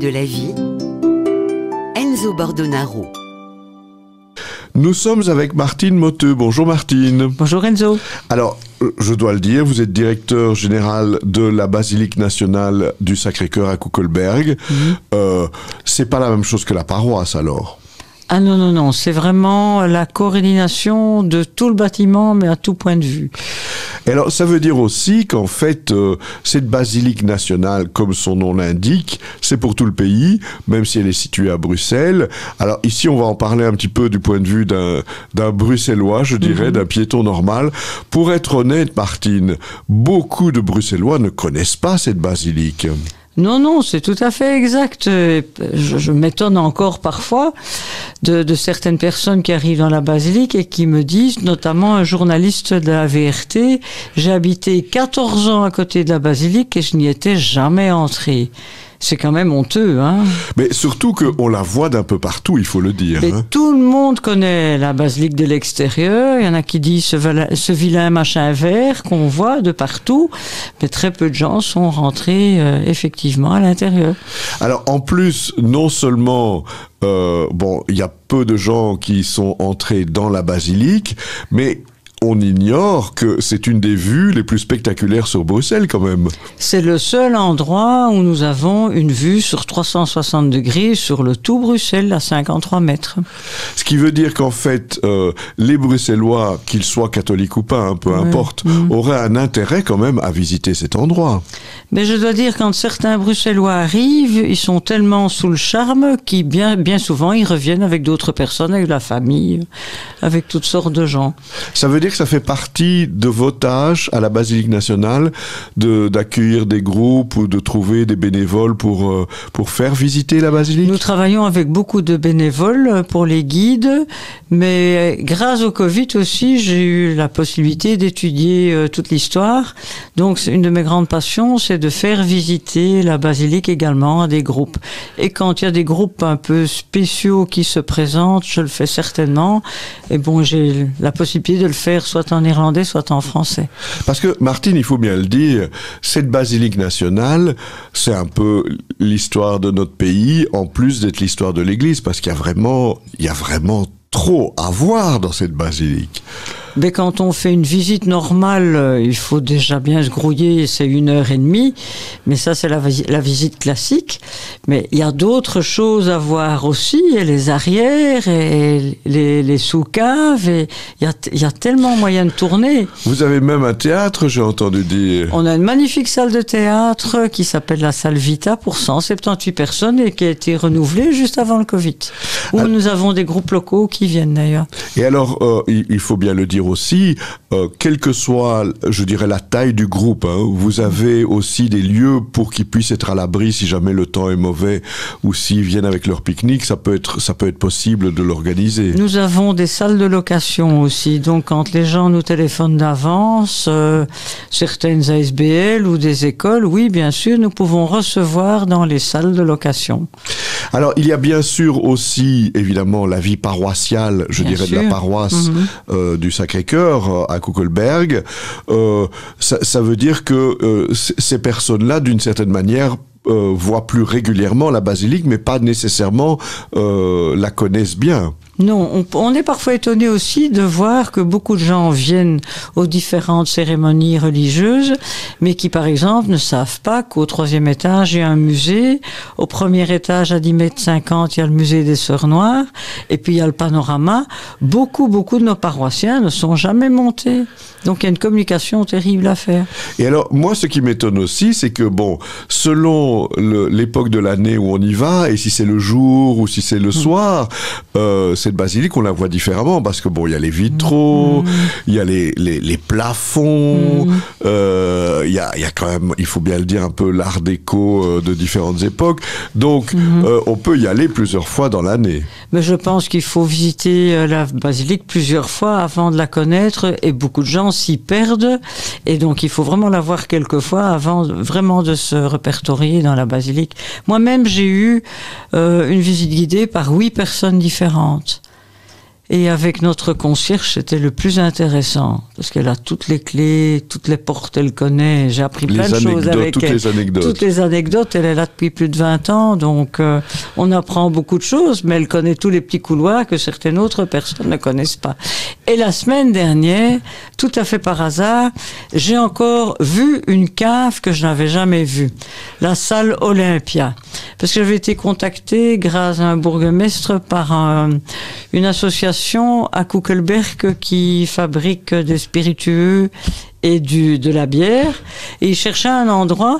de la vie, Enzo Bordonaro. Nous sommes avec Martine Motteux. Bonjour Martine. Bonjour Enzo. Alors, je dois le dire, vous êtes directeur général de la Basilique nationale du Sacré-Cœur à Kuckelberg. C'est pas la même chose que la paroisse alors? Ah non, c'est vraiment la coordination de tout le bâtiment, mais à tout point de vue. Et alors, ça veut dire aussi qu'en fait, cette basilique nationale, comme son nom l'indique, c'est pour tout le pays, même si elle est située à Bruxelles. Alors ici, on va en parler un petit peu du point de vue d'un Bruxellois, je dirais, d'un piéton normal. Pour être honnête, Martine, beaucoup de Bruxellois ne connaissent pas cette basilique. Non, c'est tout à fait exact. Je m'étonne encore parfois de certaines personnes qui arrivent dans la basilique et qui me disent, notamment un journaliste de la VRT, j'ai habité 14 ans à côté de la basilique et je n'y étais jamais entré. C'est quand même honteux, hein. Mais surtout qu'on la voit d'un peu partout, il faut le dire. Mais tout le monde connaît la basilique de l'extérieur. Il y en a qui disent ce vilain machin vert qu'on voit de partout. Mais très peu de gens sont rentrés effectivement à l'intérieur. Alors en plus, non seulement il y a peu de gens qui sont entrés dans la basilique, mais on ignore que c'est une des vues les plus spectaculaires sur Bruxelles quand même. C'est le seul endroit où nous avons une vue sur 360 degrés sur le tout Bruxelles à 53 mètres. Ce qui veut dire qu'en fait, les Bruxellois, qu'ils soient catholiques ou pas, peu importe, auraient un intérêt quand même à visiter cet endroit. Mais je dois dire, quand certains Bruxellois arrivent, ils sont tellement sous le charme qu'ils bien souvent, ils reviennent avec d'autres personnes, avec la famille, avec toutes sortes de gens. Ça veut dire que ça fait partie de vos tâches à la Basilique nationale d'accueillir des groupes ou de trouver des bénévoles pour faire visiter la basilique? Nous travaillons avec beaucoup de bénévoles pour les guides, mais grâce au Covid aussi, j'ai eu la possibilité d'étudier toute l'histoire. Donc, une de mes grandes passions, c'est de faire visiter la basilique également à des groupes. Et quand il y a des groupes un peu spéciaux qui se présentent, je le fais certainement. Et bon, j'ai la possibilité de le faire soit en néerlandais, soit en français. Parce que, Martine, il faut bien le dire, cette basilique nationale, c'est un peu l'histoire de notre pays, en plus d'être l'histoire de l'Église, parce qu'il y a vraiment trop à voir dans cette basilique. Mais quand on fait une visite normale, il faut déjà bien se grouiller, c'est 1h30. Mais ça, c'est la visite classique. Mais il y a d'autres choses à voir aussi, et les arrières, et les sous-caves, et il y a tellement moyen de tourner. Vous avez même un théâtre, j'ai entendu dire. On a une magnifique salle de théâtre qui s'appelle la salle Vita pour 178 personnes et qui a été renouvelée juste avant le Covid. Où nous avons des groupes locaux qui viennent d'ailleurs. Et alors, il faut bien le dire aussi, quelle que soit, je dirais, la taille du groupe, vous avez aussi des lieux pour qu'ils puissent être à l'abri si jamais le temps est mauvais ou s'ils viennent avec leur pique-nique, ça peut être possible de l'organiser. Nous avons des salles de location aussi, donc quand les gens nous téléphonent d'avance, certaines ASBL ou des écoles, oui, bien sûr, nous pouvons recevoir dans les salles de location. Alors, il y a bien sûr aussi, évidemment, la vie paroissiale, je dirais, de la paroisse du Sacré-Cœur à Kuckelberg. Ça veut dire que ces personnes-là, d'une certaine manière, voient plus régulièrement la basilique, mais pas nécessairement la connaissent bien. Non, on est parfois étonné aussi de voir que beaucoup de gens viennent aux différentes cérémonies religieuses, mais qui, par exemple, ne savent pas qu'au 3e étage, il y a un musée. Au 1er étage, à 10,50 m, il y a le musée des Sœurs Noires. Et puis, il y a le panorama. Beaucoup de nos paroissiens ne sont jamais montés. Donc, il y a une communication terrible à faire. Et alors, moi, ce qui m'étonne aussi, c'est que, selon l'époque de l'année où on y va, et si c'est le jour ou si c'est le soir, cette basilique, on la voit différemment parce que il y a les vitraux, il y a les plafonds, il y a quand même, il faut bien le dire, un peu l'art déco de différentes époques. Donc, on peut y aller plusieurs fois dans l'année. Mais je pense qu'il faut visiter la basilique plusieurs fois avant de la connaître, et beaucoup de gens s'y perdent. Et donc, il faut vraiment la voir quelques fois avant vraiment de se répertorier dans la basilique. Moi-même, j'ai eu une visite guidée par 8 personnes différentes. Et avec notre concierge, c'était le plus intéressant. Parce qu'elle a toutes les clés, toutes les portes, elle connaît. J'ai appris plein de choses avec elle. Les anecdotes. Toutes les anecdotes, elle est là depuis plus de 20 ans. Donc, on apprend beaucoup de choses, mais elle connaît tous les petits couloirs que certaines autres personnes ne connaissent pas. Et la semaine dernière, tout à fait par hasard, j'ai encore vu une cave que je n'avais jamais vue. La salle Olympia. Parce que j'avais été contactée grâce à un bourgmestre par une association à Kuckelberg qui fabrique des spiritueux et de la bière. Et il cherchait un endroit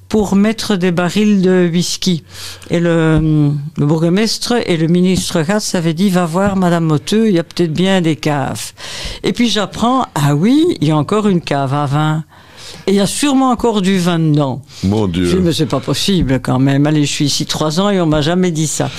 pour mettre des barils de whisky. Et le bourgmestre et le ministre Gatz avaient dit, va voir Madame Motteux, il y a peut-être bien des caves. Et puis j'apprends, ah oui, il y a encore une cave à vin. Et il y a sûrement encore du vin dedans. Mon Dieu. Je dis, mais c'est pas possible quand même. Allez, je suis ici 3 ans et on m'a jamais dit ça.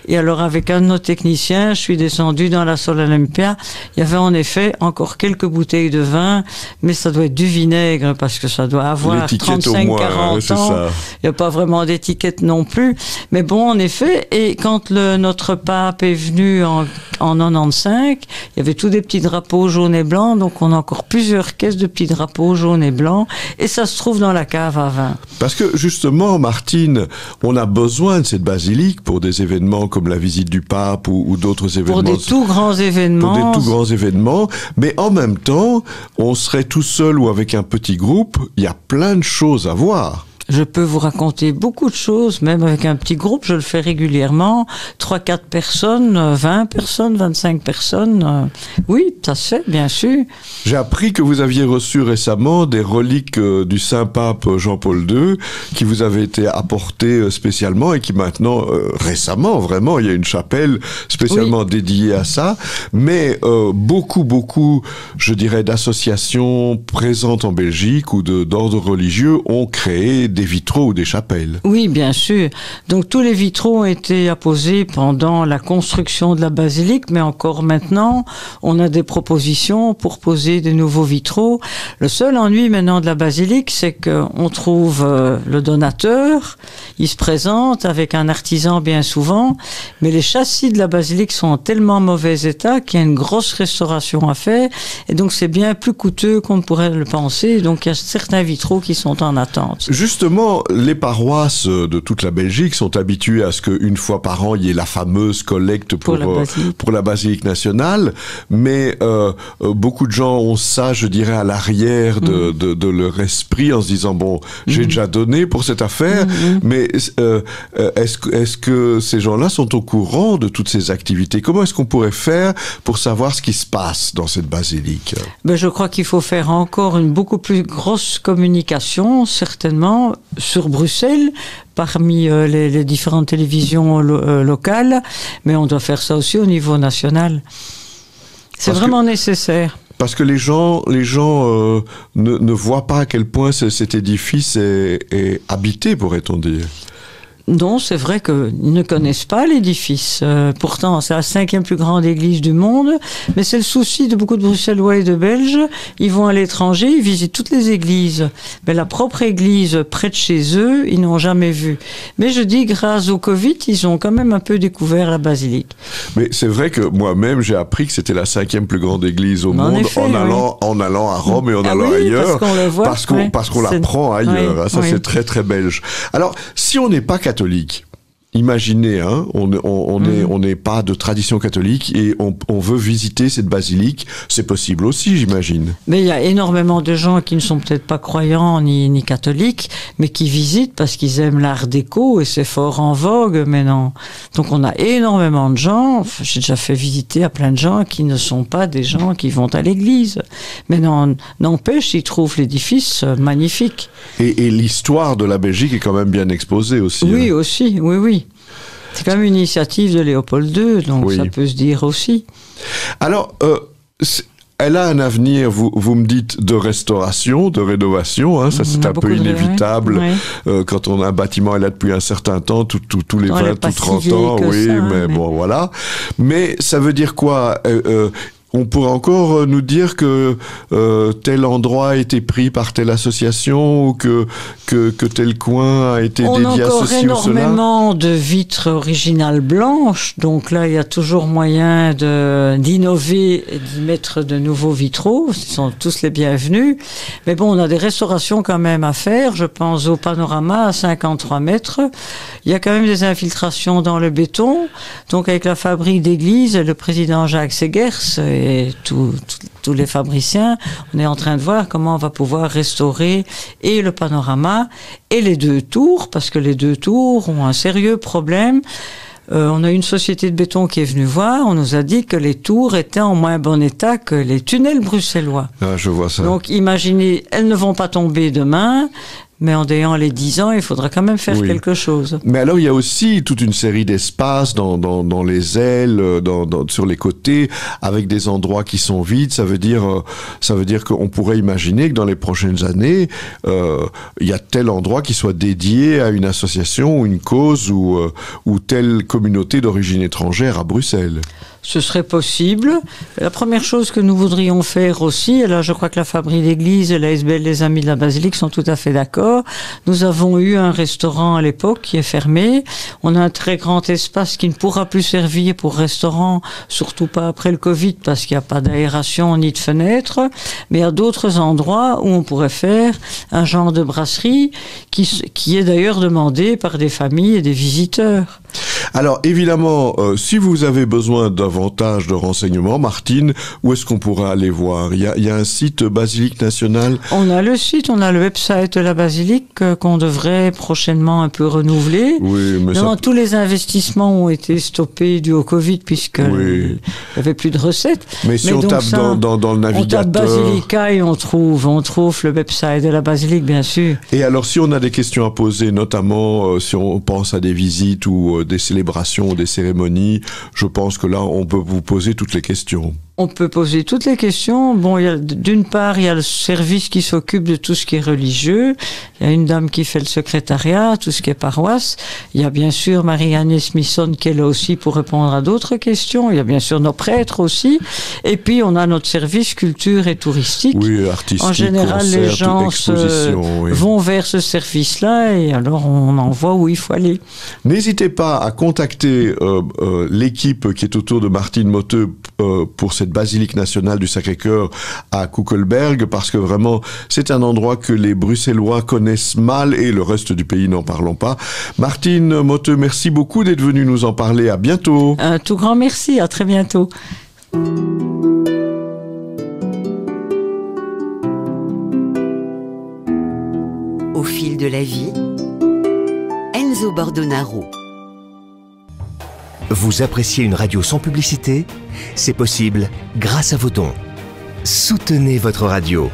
Et alors, avec un de nos techniciens, je suis descendu dans la salle Olympia. Il y avait en effet encore quelques bouteilles de vin, mais ça doit être du vinaigre parce que ça doit avoir 35-40 ans. Il n'y a pas vraiment d'étiquette non plus. Mais bon, en effet, et quand notre pape est venu en 95, il y avait tous des petits drapeaux jaunes et blancs, donc on a encore plusieurs caisses de petits drapeaux jaunes et blancs, et ça se trouve dans la cave à vin. Parce que justement, Martine, on a besoin de cette basilique pour des événements comme la visite du pape ou d'autres événements. Pour des tout grands événements. Pour des tout grands événements, mais en même temps, on serait tout seul ou avec un petit groupe, il y a plein de choses à voir. Je peux vous raconter beaucoup de choses, même avec un petit groupe, je le fais régulièrement. 3-4 personnes, 20 personnes, 25 personnes. Oui, ça se fait, bien sûr. J'ai appris que vous aviez reçu récemment des reliques du Saint-Pape Jean-Paul II qui vous avaient été apportées spécialement et qui maintenant, récemment, vraiment, il y a une chapelle spécialement dédiée à ça. Mais beaucoup, je dirais, d'associations présentes en Belgique ou d'ordre religieux ont créé des vitraux ou des chapelles. Oui, bien sûr. Donc tous les vitraux ont été apposés pendant la construction de la basilique, mais encore maintenant, on a des propositions pour poser de nouveaux vitraux. Le seul ennui maintenant de la basilique, c'est qu'on trouve le donateur, il se présente avec un artisan bien souvent, mais les châssis de la basilique sont en tellement mauvais état qu'il y a une grosse restauration à faire, et donc c'est bien plus coûteux qu'on ne pourrait le penser, donc il y a certains vitraux qui sont en attente. Justement, les paroisses de toute la Belgique sont habituées à ce qu'une fois par an, il y ait la fameuse collecte pour la basilique nationale, mais beaucoup de gens ont ça, je dirais, à l'arrière de leur esprit en se disant, bon, j'ai déjà donné pour cette affaire, mais est-ce que ces gens-là sont au courant de toutes ces activités? Comment est-ce qu'on pourrait faire pour savoir ce qui se passe dans cette basilique? Ben, je crois qu'il faut faire encore une beaucoup plus grosse communication, certainement, sur Bruxelles, parmi les différentes télévisions locales, mais on doit faire ça aussi au niveau national. C'est vraiment nécessaire. Parce que les gens ne voient pas à quel point cet édifice est habité, pourrait-on dire. Non, c'est vrai qu'ils ne connaissent pas l'édifice. Pourtant, c'est la 5e plus grande église du monde. Mais c'est le souci de beaucoup de Bruxellois et de Belges. Ils vont à l'étranger, ils visitent toutes les églises. Mais la propre église près de chez eux, ils n'ont jamais vu. Mais je dis, grâce au Covid, ils ont quand même un peu découvert la basilique. Mais c'est vrai que moi-même, j'ai appris que c'était la 5e plus grande église au monde, effet, en allant à Rome et en allant ailleurs. Parce qu'on le voit. Parce qu'on l'apprend ailleurs. Ça, c'est très, très belge. Alors, si on n'est pas catholique, imaginez, hein, on n'est pas de tradition catholique et on veut visiter cette basilique, c'est possible aussi, j'imagine. Mais il y a énormément de gens qui ne sont peut-être pas croyants ni catholiques, mais qui visitent parce qu'ils aiment l'art déco et c'est fort en vogue maintenant. Donc on a énormément de gens, j'ai déjà fait visiter à plein de gens qui ne sont pas des gens qui vont à l'église. Mais n'empêche, ils trouvent l'édifice magnifique. Et l'histoire de la Belgique est quand même bien exposée aussi. Oui, hein. aussi, oui. C'est quand même une initiative de Léopold II, donc ça peut se dire aussi. Alors, elle a un avenir, vous me dites, de restauration, de rénovation, hein, ça c'est un peu inévitable. Quand on a un bâtiment, elle est là depuis un certain temps, tous les 20 ou 30 ans, mais bon, voilà. Mais ça veut dire quoi? On pourrait encore nous dire que tel endroit a été pris par telle association ou que tel coin a été dédié à ceci ou cela. On a encore énormément de vitres originales blanches, donc là il y a toujours moyen d'innover et d'y mettre de nouveaux vitraux, ils sont tous les bienvenus. Mais bon, on a des restaurations quand même à faire, je pense au panorama à 53 mètres. Il y a quand même des infiltrations dans le béton, donc avec la fabrique d'église, le président Jacques Segers et tous les fabriciens, on est en train de voir comment on va pouvoir restaurer et le panorama et les 2 tours, parce que les 2 tours ont un sérieux problème. On a une société de béton qui est venue voir, on nous a dit que les tours étaient en moins bon état que les tunnels bruxellois. Ah, je vois ça. Donc imaginez, elles ne vont pas tomber demain, mais en ayant les 10 ans, il faudra quand même faire quelque chose. Mais alors, il y a aussi toute une série d'espaces dans les ailes, sur les côtés, avec des endroits qui sont vides. Ça veut dire qu'on pourrait imaginer que dans les prochaines années, il y a tel endroit qui soit dédié à une association ou une cause ou telle communauté d'origine étrangère à Bruxelles. Ce serait possible. La première chose que nous voudrions faire aussi, et là je crois que la Fabrique d'Église et la SBL Les Amis de la Basilique sont tout à fait d'accord, nous avons eu un restaurant à l'époque qui est fermé. On a un très grand espace qui ne pourra plus servir pour restaurant, surtout pas après le Covid parce qu'il n'y a pas d'aération ni de fenêtres, mais il y a d'autres endroits où on pourrait faire un genre de brasserie qui est d'ailleurs demandé par des familles et des visiteurs. Alors évidemment, si vous avez besoin davantage de renseignements, Martine, où est-ce qu'on pourra aller voir ? Il y a un site Basilique Nationale. On a le site, on a le website de la Basilique qu'on devrait prochainement un peu renouveler. Oui, mais tous les investissements ont été stoppés dû au Covid puisque il n'y avait plus de recettes. Mais si on tape dans le navigateur... On tape Basilica et on trouve le website de la Basilique, bien sûr. Et alors, si on a des questions à poser, notamment si on pense à des visites ou des célébrations ou des cérémonies, je pense que là, on peut vous poser toutes les questions. On peut poser toutes les questions. Bon, d'une part, il y a le service qui s'occupe de tout ce qui est religieux. Il y a une dame qui fait le secrétariat, tout ce qui est paroisse. Il y a bien sûr Marie-Anne Smithson qui est là aussi pour répondre à d'autres questions. Il y a bien sûr nos prêtres aussi. Et puis, on a notre service culture et touristique. Oui, artistique, en général, concert, les gens vont vers ce service-là et alors on envoie où il faut aller. N'hésitez pas à contacter l'équipe qui est autour de Martine Motteux pour cette basilique nationale du Sacré-Cœur à Kuckelberg, parce que vraiment, c'est un endroit que les Bruxellois connaissent mal et le reste du pays, n'en parlons pas. Martine Motteux, merci beaucoup d'être venue nous en parler. À bientôt. Un tout grand merci. À très bientôt. Au fil de la vie, Enzo Bordonaro. Vous appréciez une radio sans publicité ? C'est possible grâce à vos dons. Soutenez votre radio.